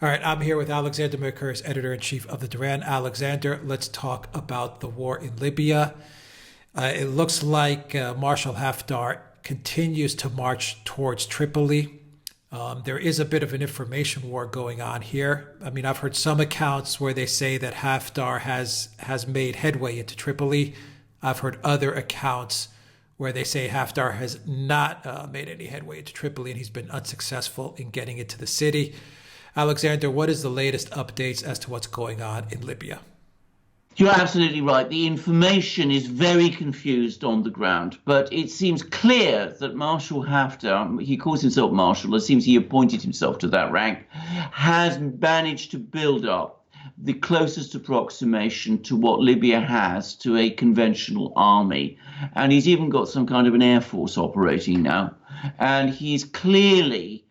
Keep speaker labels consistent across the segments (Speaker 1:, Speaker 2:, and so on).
Speaker 1: All right, I'm here with Alexander Mercouris, editor-in-chief of the Duran. Alexander, let's talk about the war in Libya. It looks like Marshal Haftar continues to march towards Tripoli. There is a bit of an information war going on here. I mean, I've heard some accounts where they say that Haftar has made headway into Tripoli. I've heard other accounts where they say Haftar has not made any headway into Tripoli and he's been unsuccessful in getting into the city. Alexander, what is the latest updates as to what's going on in Libya?
Speaker 2: You're absolutely right. The information is very confused on the ground, but it seems clear that Marshal Haftar, he calls himself Marshal, it seems he appointed himself to that rank, has managed to build up the closest approximation to what Libya has to a conventional army. And he's even got some kind of an air force operating now. And he's clearly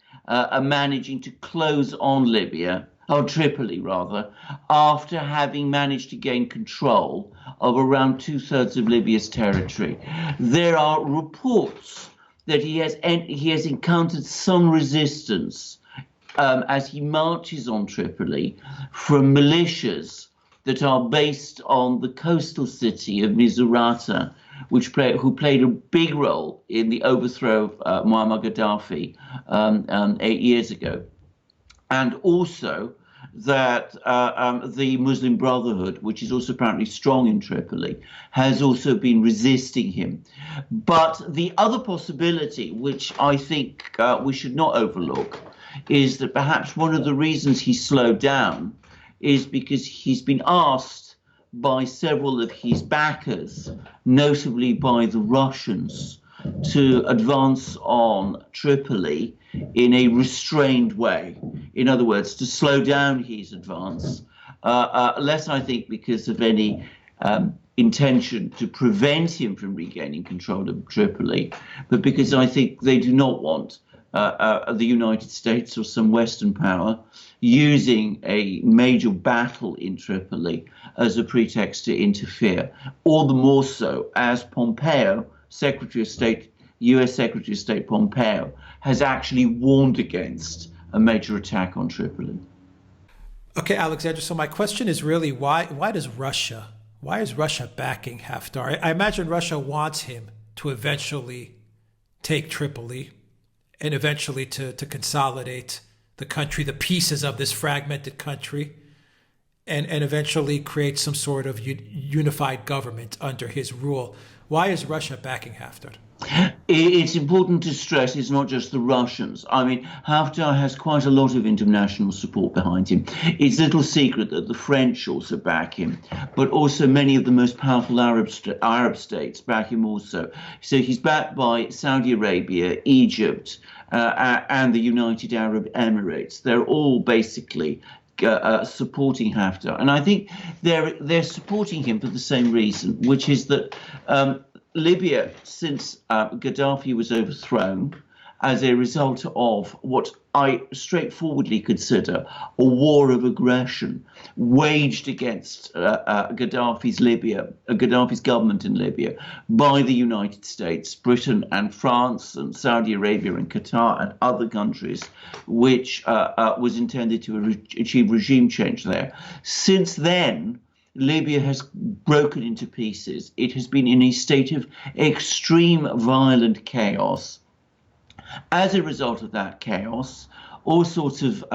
Speaker 2: managing to close on Libya, or Tripoli rather, after having managed to gain control of around 2/3 of Libya's territory. There are reports that he has encountered some resistance as he marches on Tripoli from militias that are based on the coastal city of Misurata, who played a big role in the overthrow of Muammar Gaddafi 8 years ago. And also that the Muslim Brotherhood, which is also apparently strong in Tripoli, has also been resisting him. But the other possibility, which I think we should not overlook, is that perhaps one of the reasons he slowed down is because he's been asked by several of his backers, notably by the Russians, to advance on Tripoli in a restrained way. In other words, to slow down his advance, less, I think, because of any intention to prevent him from regaining control of Tripoli, but because I think they do not want the United States or some Western power using a major battle in Tripoli as a pretext to interfere. All the more so as Pompeo, Secretary of State, US Secretary of State Pompeo, has actually warned against a major attack on Tripoli.
Speaker 1: Okay, Alexander, so my question is really why is Russia backing Haftar? I imagine Russia wants him to eventually take Tripoli and eventually to consolidate the country, the pieces of this fragmented country, and eventually create some sort of unified government under his rule. Why is Russia backing Haftar?
Speaker 2: It's important to stress it's not just the Russians. I mean, Haftar has quite a lot of international support behind him. It's little secret that the French also back him, but also many of the most powerful Arab states back him also. So he's backed by Saudi Arabia, Egypt, and the United Arab Emirates. They're all basically supporting Haftar. And I think they're supporting him for the same reason, which is that Libya, since Gaddafi was overthrown as a result of what I straightforwardly consider a war of aggression waged against Gaddafi's government in Libya by the United States, Britain and France and Saudi Arabia and Qatar and other countries, which was intended to achieve regime change there. Since then, Libya has broken into pieces. It has been in a state of extreme violent chaos. As a result of that chaos, all sorts of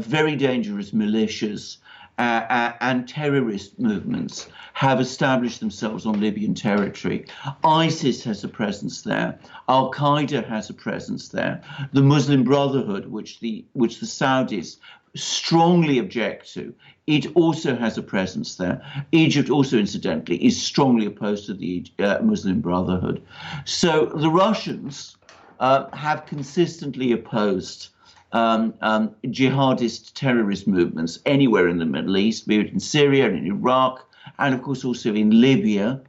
Speaker 2: very dangerous militias and terrorist movements have established themselves on Libyan territory. ISIS has a presence there. Al-Qaeda has a presence there. The Muslim Brotherhood, which the Saudis strongly object to, it also has a presence there. Egypt also, incidentally, is strongly opposed to the Muslim Brotherhood. So the Russians have consistently opposed jihadist terrorist movements anywhere in the Middle East, be it in Syria and in Iraq, and of course also in Libya.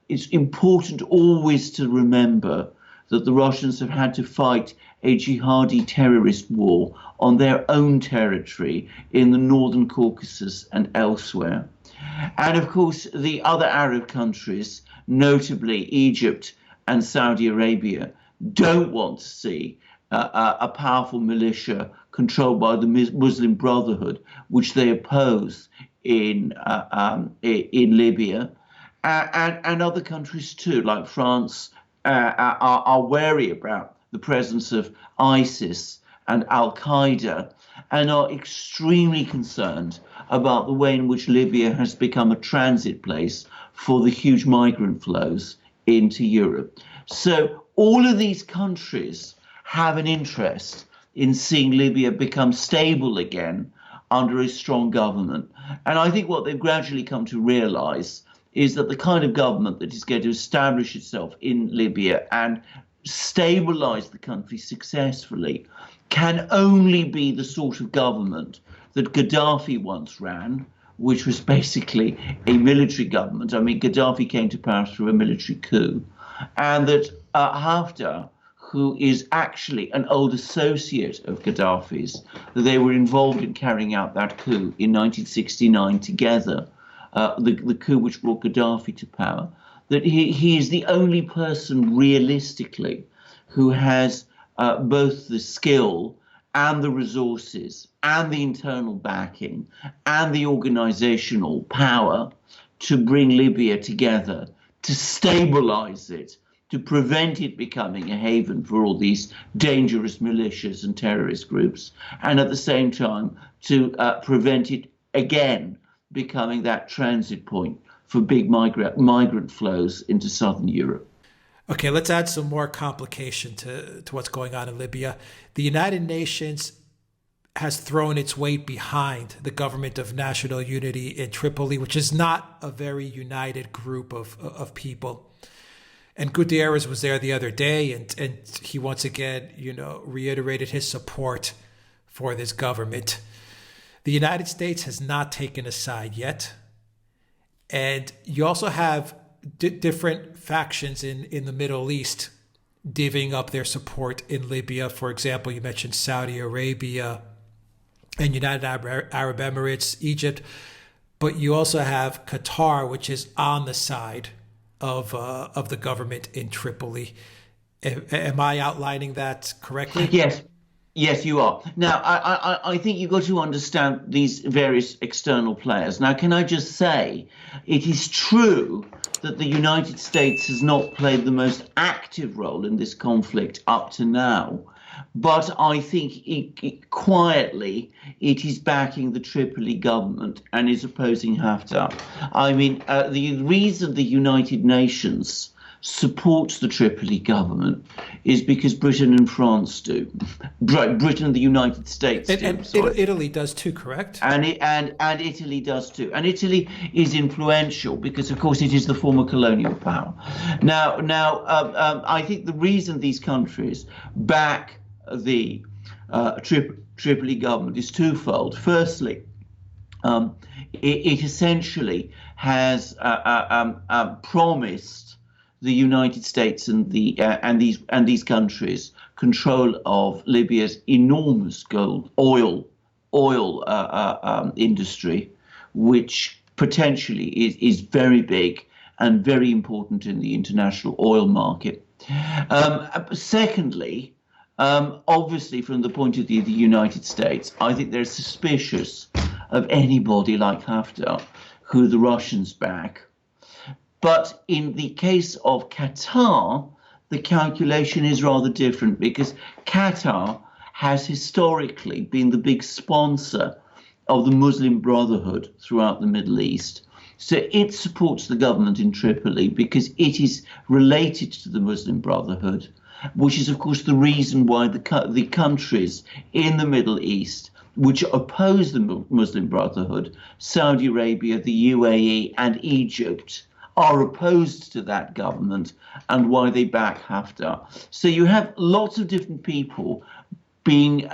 Speaker 2: It's important always to remember that the Russians have had to fight a jihadi terrorist war on their own territory in the northern Caucasus and elsewhere. And of course, the other Arab countries, notably Egypt and Saudi Arabia, don't want to see a powerful militia controlled by the Muslim Brotherhood, which they oppose in Libya, and other countries too, like France, are wary about the presence of ISIS and Al Qaeda, and are extremely concerned about the way in which Libya has become a transit place for the huge migrant flows into Europe. So all of these countries have an interest in seeing Libya become stable again under a strong government. And I think what they've gradually come to realize is that the kind of government that is going to establish itself in Libya and stabilize the country successfully can only be the sort of government that Gaddafi once ran, which was basically a military government. I mean, Gaddafi came to power through a military coup, and that Haftar, who is actually an old associate of Gaddafi's, that they were involved in carrying out that coup in 1969 together, the coup which brought Gaddafi to power, that he is the only person realistically who has both the skill and the resources and the internal backing and the organizational power to bring Libya together, to stabilize it, to prevent it becoming a haven for all these dangerous militias and terrorist groups, and at the same time to prevent it again becoming that transit point for big migrant flows into southern Europe.
Speaker 1: Okay, let's add some more complication to what's going on in Libya. The United Nations has thrown its weight behind the government of national unity in Tripoli, which is not a very united group of people. And Guterres was there the other day, and he once again, reiterated his support for this government. The United States has not taken a side yet. And you also have different factions in the Middle East divvying up their support in Libya. For example, you mentioned Saudi Arabia and United Arab Emirates, Egypt, but you also have Qatar, which is on the side of the government in Tripoli. Am I outlining that correctly?
Speaker 2: Yes, you are. Now, I think you've got to understand these various external players. Now, can I just say, it is true that the United States has not played the most active role in this conflict up to now, but I think quietly it is backing the Tripoli government and is opposing Haftar. I mean, the reason the United Nations supports the Tripoli government is because Britain and France do. Britain and the United States do.
Speaker 1: Italy does too, correct?
Speaker 2: And Italy does too. And Italy is influential because, of course, it is the former colonial power. Now, I think the reason these countries back the Tripoli government is twofold. Firstly, it essentially has promised the United States and these countries control of Libya's enormous oil industry, which potentially is very big and very important in the international oil market. Secondly, obviously, from the point of view of the United States, I think they're suspicious of anybody like Haftar, who the Russians back. But in the case of Qatar, the calculation is rather different because Qatar has historically been the big sponsor of the Muslim Brotherhood throughout the Middle East. So it supports the government in Tripoli because it is related to the Muslim Brotherhood, which is, of course, the reason why the countries in the Middle East which oppose the Muslim Brotherhood, Saudi Arabia, the UAE, and Egypt, are opposed to that government and why they back Haftar. So you have lots of different people being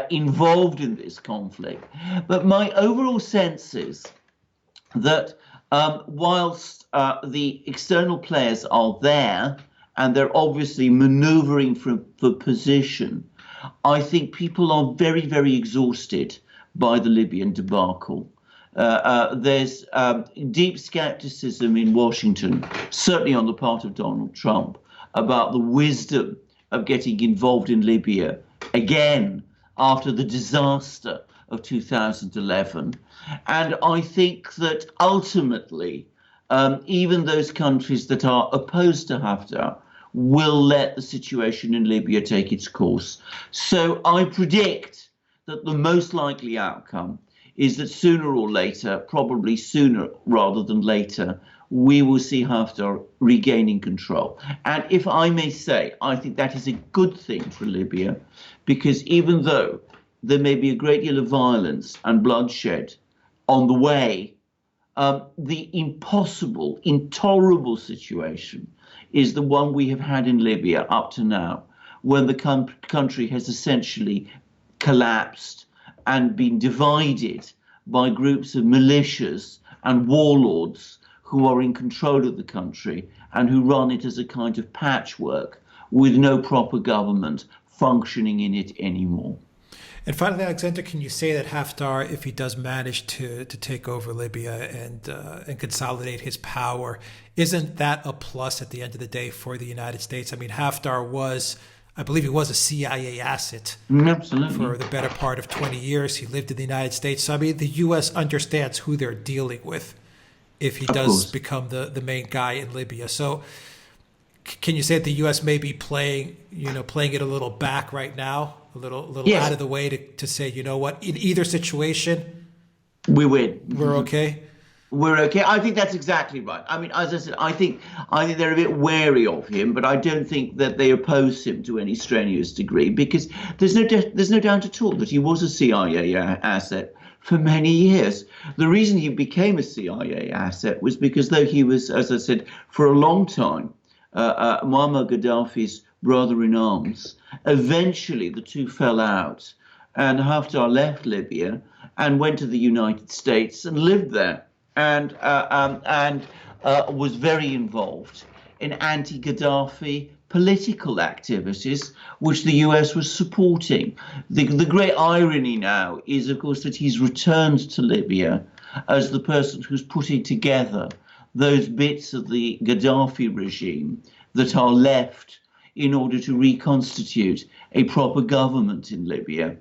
Speaker 2: involved in this conflict. But my overall sense is that whilst the external players are there and they're obviously maneuvering for position, I think people are very, very exhausted by the Libyan debacle. There's deep skepticism in Washington, certainly on the part of Donald Trump, about the wisdom of getting involved in Libya again after the disaster of 2011. And I think that ultimately, even those countries that are opposed to Haftar will let the situation in Libya take its course. So I predict that the most likely outcome is that sooner or later, probably sooner rather than later, we will see Haftar regaining control. And if I may say, I think that is a good thing for Libya, because even though there may be a great deal of violence and bloodshed on the way, the impossible, intolerable situation is the one we have had in Libya up to now, when the country has essentially collapsed and been divided by groups of militias and warlords who are in control of the country and who run it as a kind of patchwork with no proper government functioning in it anymore.
Speaker 1: And finally, Alexander, can you say that Haftar, if he does manage to take over Libya and consolidate his power, isn't that a plus at the end of the day for the United States? I mean, Haftar was, I believe he was a CIA asset
Speaker 2: Absolutely.
Speaker 1: for the better part of 20 years. He lived in the United States. So, I mean, the U.S. understands who they're dealing with if he does become the main guy in Libya. So can you say that the U.S. may be playing it a little back right now? A little
Speaker 2: Yes.
Speaker 1: out of the way to say, you know what, in either situation,
Speaker 2: we win.
Speaker 1: We're okay.
Speaker 2: We're okay. I think that's exactly right. I mean, as I said, I think they're a bit wary of him, but I don't think that they oppose him to any strenuous degree, because there's no doubt at all that he was a CIA asset for many years. The reason he became a CIA asset was because, though he was, as I said, for a long time, Muammar Gaddafi's brother-in-arms, eventually the two fell out, and Haftar left Libya and went to the United States and lived there, and was very involved in anti-Gaddafi political activities, which the US was supporting. The great irony now is, of course, that he's returned to Libya as the person who's putting together those bits of the Gaddafi regime that are left in order to reconstitute a proper government in Libya.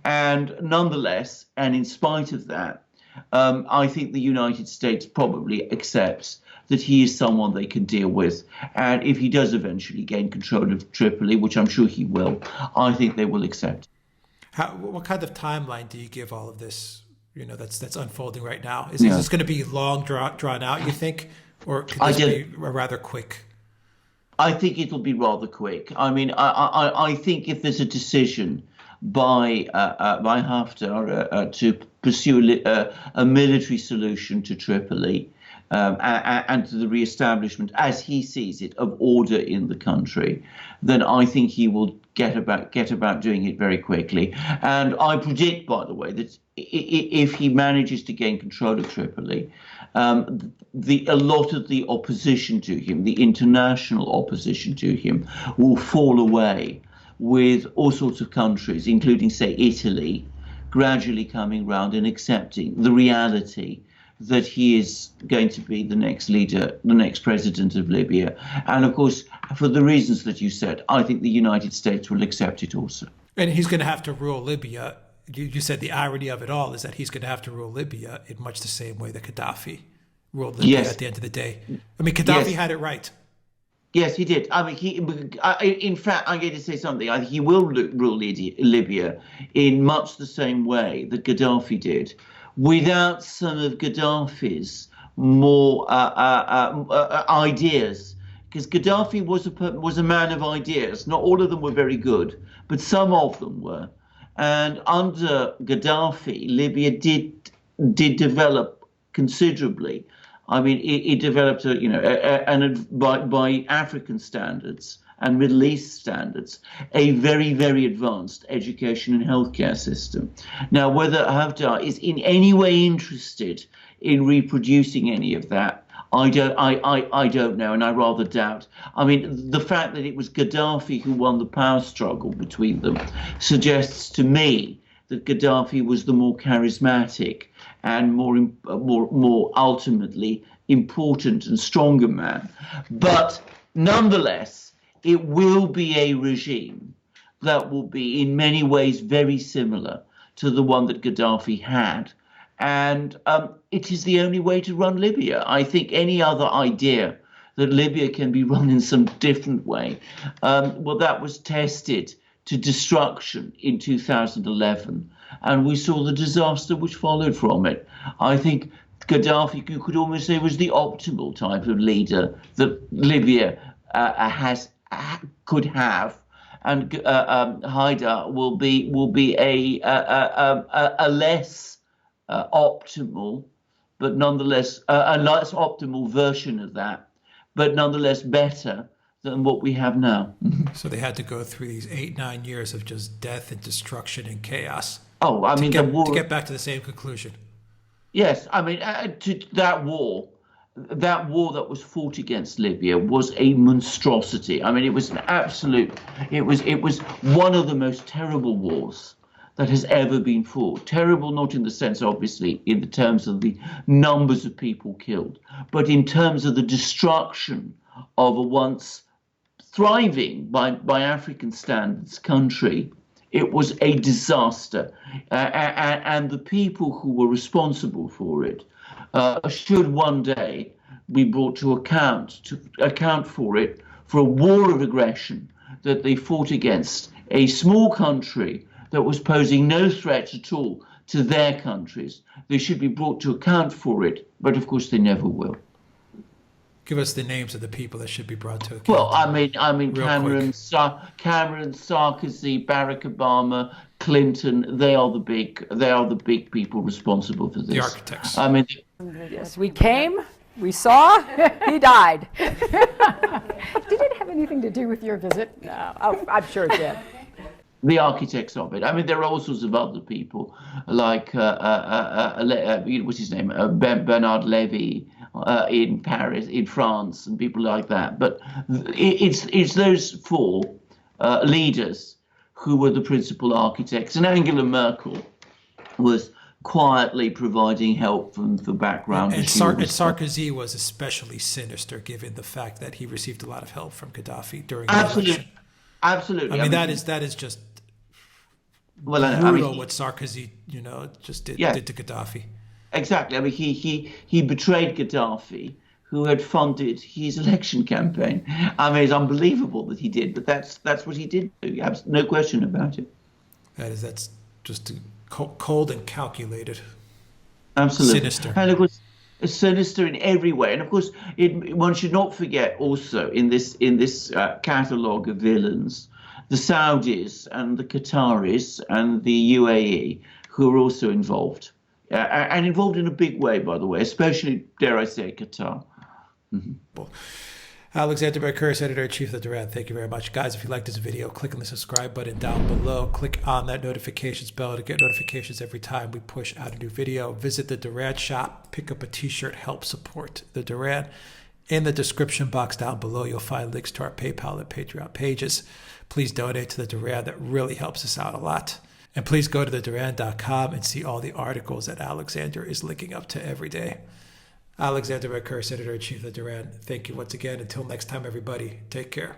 Speaker 2: And nonetheless, and in spite of that, I think the United States probably accepts that he is someone they can deal with. And if he does eventually gain control of Tripoli, which I'm sure he will, I think they will accept.
Speaker 1: What kind of timeline do you give all of this, that's unfolding right now? Is this going to be long, drawn out, you think? Or could this be rather quick?
Speaker 2: I think it'll be rather quick. I mean, I think if there's a decision by Haftar to pursue a military solution to Tripoli and to the re-establishment, as he sees it, of order in the country, then I think he will get about doing it very quickly. And I predict, by the way, that if he manages to gain control of Tripoli, a lot of the opposition to him, the international opposition to him, will fall away, with all sorts of countries, including, say, Italy, gradually coming round and accepting the reality that he is going to be the next leader, the next president of Libya. And of course, for the reasons that you said, I think the United States will accept it also.
Speaker 1: And he's going to have to rule Libya. You said the irony of it all is that he's going to have to rule Libya in much the same way that Gaddafi ruled Libya at the end of the day. I mean, Gaddafi had it right.
Speaker 2: Yes, he did. I mean, in fact, I'm going to say something. He will rule Libya in much the same way that Gaddafi did, without some of Gaddafi's more ideas. Because Gaddafi was a man of ideas. Not all of them were very good, but some of them were. And under Gaddafi, Libya did develop considerably. I mean, it developed, by African standards and Middle East standards, a very, very advanced education and healthcare system. Now, whether Haftar is in any way interested in reproducing any of that, I don't know, and I rather doubt. I mean, the fact that it was Gaddafi who won the power struggle between them suggests to me that Gaddafi was the more charismatic and more ultimately important and stronger man. But nonetheless, it will be a regime that will be in many ways very similar to the one that Gaddafi had. And it is the only way to run Libya. I think any other idea that Libya can be run in some different way, well, that was tested to destruction in 2011. And we saw the disaster which followed from it. I think Gaddafi, you could almost say, was the optimal type of leader that Libya could have. And Haftar will be a less optimal, but nonetheless a less optimal version of that, but nonetheless better than what we have now.
Speaker 1: So they had to go through these 8-9 years of just death and destruction and chaos.
Speaker 2: Oh, I mean,
Speaker 1: to get back to the same conclusion.
Speaker 2: Yes, I mean, to that war that was fought against Libya was a monstrosity. I mean, it was an absolute. It was one of the most terrible wars that has ever been fought. Terrible, not in the sense, obviously, in the terms of the numbers of people killed, but in terms of the destruction of a once thriving by African standards country. It was a disaster, and the people who were responsible for it should one day be brought to account for it, for a war of aggression that they fought against a small country that was posing no threat at all to their countries. They should be brought to account for it, but of course they never will.
Speaker 1: Give us the names of the people that should be brought to account.
Speaker 2: Well, I mean, Cameron, Sarkozy, Barack Obama, Clinton. They are the big people responsible for this.
Speaker 1: The architects.
Speaker 2: I mean,
Speaker 3: yes, we came, we saw, he died. Did it have anything to do with your visit? No, I'm sure it did.
Speaker 2: The architects of it. I mean, there are all sorts of other people, like what's his name, Bernard Levy in Paris, in France, and people like that. But it's those four leaders who were the principal architects, and Angela Merkel was quietly providing help for background.
Speaker 1: And Sarkozy was especially sinister, given the fact that he received a lot of help from Gaddafi during the election.
Speaker 2: Absolutely.
Speaker 1: I mean, that is just brutal what Sarkozy, just did to Gaddafi.
Speaker 2: Exactly. I mean, he betrayed Gaddafi, who had funded his election campaign. I mean, it's unbelievable that he did, but that's what he did. No question about it.
Speaker 1: That's just cold and calculated.
Speaker 2: Absolutely.
Speaker 1: Sinister.
Speaker 2: And of course, sinister in every way. And of course, one should not forget also in this catalogue of villains, the Saudis and the Qataris and the UAE, who are also involved. And involved in a big way, by the way, especially, dare I say, Qatar. Mm-hmm.
Speaker 1: Alexander Mercouris, Editor-in-Chief of the Duran. Thank you very much. Guys, if you like this video, click on the subscribe button down below. Click on that notifications bell to get notifications every time we push out a new video. Visit the Duran shop, pick up a t-shirt, help support the Duran. In the description box down below, you'll find links to our PayPal and Patreon pages. Please donate to the Duran. That really helps us out a lot. And please go to theduran.com and see all the articles that Alexander is linking up to every day. Alexander Mercouris, Editor-in-Chief of the Duran. Thank you once again. Until next time, everybody, take care.